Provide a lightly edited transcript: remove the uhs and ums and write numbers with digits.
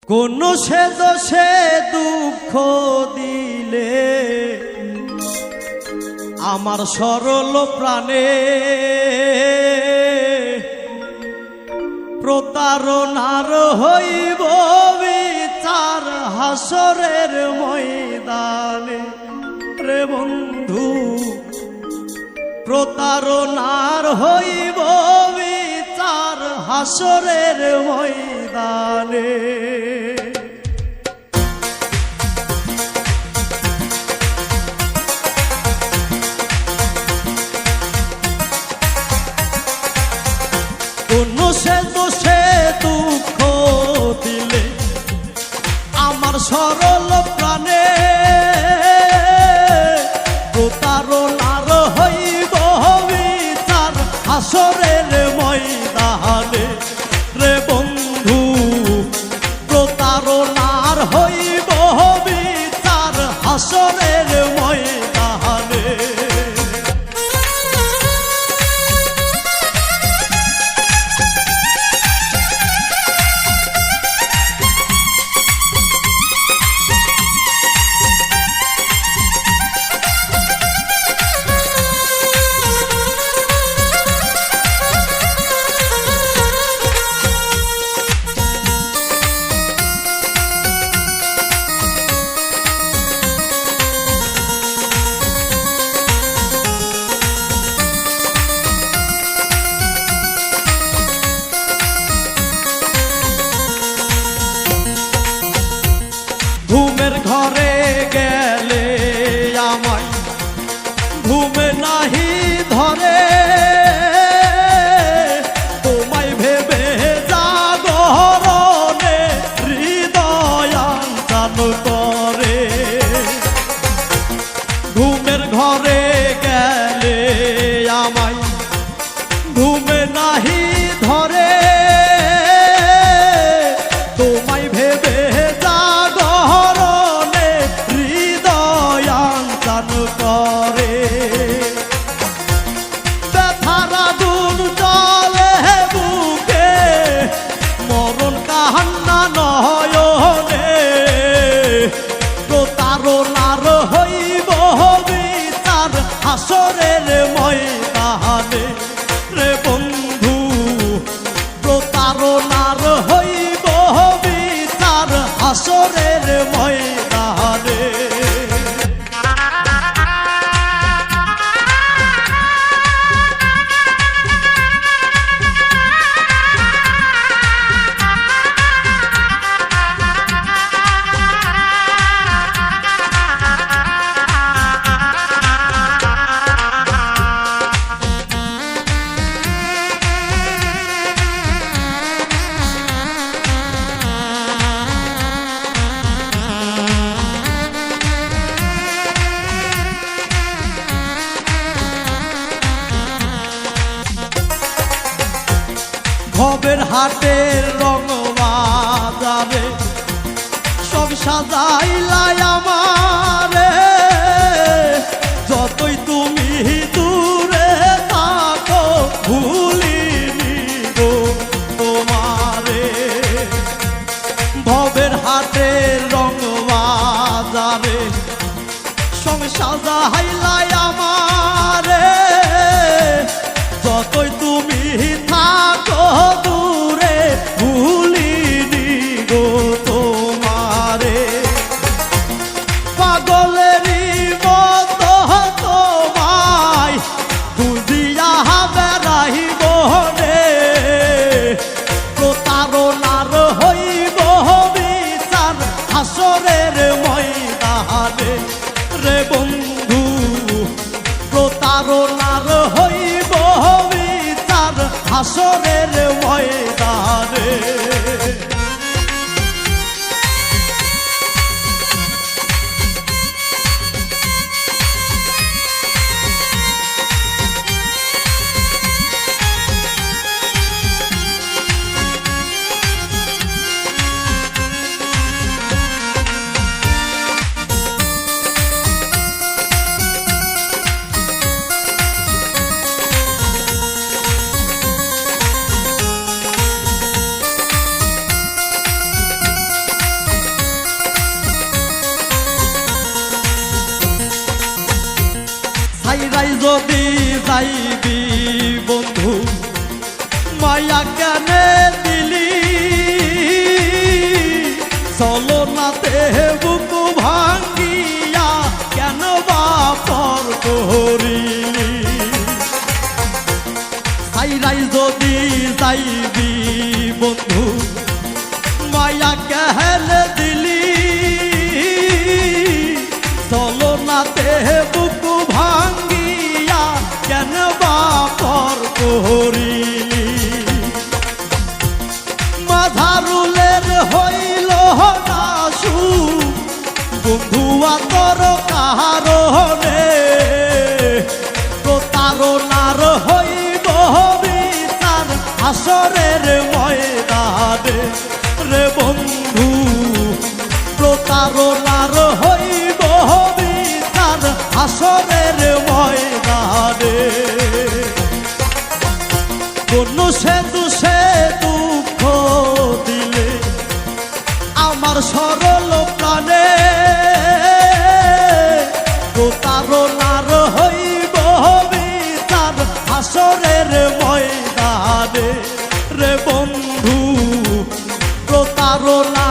কোন সে দোষে দুঃখ দিলে আমার সরল প্রাণে প্রতারণার হইব বিচার হাসরের ময়দানে রে বন্ধু প্রতারণার হইব বিচার হাসরের ময়দানে কোন সে দোষে দুঃখ দিলে আমার সরল প্রাণে প্রতারণার হইব বিচার হাসরের ময়দানে রে বন্ধু প্রতারণার হইব বিচার হাসরের ময়দানে ঘুমের ঘরে গেলে আমায় ঘুমে নাহি ধরে তোমায় ভেবে জাগরণে হৃদয় আঞ্চান করে ঘুমের ঘরে গেলে আমায় ঘুমে নাহি ধরে তোমায় ভেবে করে ব্যথার আগুন জ্বলে বুকে মরণ কান্না নয়নে প্রতারণার হইব বিচার হাসরের ময়দানে রে বন্ধু প্রতারণার হইব বিচার হাসরের ময়দানে ভবের হাটের রং বাজারে সব সাজাইলাই আমারে যতই তুমি দূরে থাকো ভুলিনি গো তোমারে ভবের হাটের রং বাজারে সব সাজাইলাই আমারে যতই তুমি থাকো দূরে ভুলিনি গো তোমারে পাগলেরই মতো তোমায় খুঁজিয়া বেড়াইব রে প্রতারণার হইব বিচার হাসরের ময়দানে রে বন্ধু প্রতারণার হইব বিচার হাসরের ময়দানে ছাইরাই যদি যাইবি বন্ধু মায়া কেনে দিলি চলো নাতে বুক ভাঙ্গিয়া কেন বাপর করিলি ছাইরাই যদি যাইবি বন্ধু মায়া কেহেলে দিলি চলো নাতে বুক ভাঙ্গিয়া কেন বাপর করিলি মাঝারুলের হইল না সু বন্ধু আতর কারণে প্রতারণার হইব বিচার হাসরের ময়দানে রে বন্ধু প্রতারণার হইব বিচার হাসরের ময়দানে কোন সে দুঃখ দিলে আমার সরল প্রাণে প্রতারণার হইব বিচার হাসরের ময়দানে রে বন্ধু প্রতারণা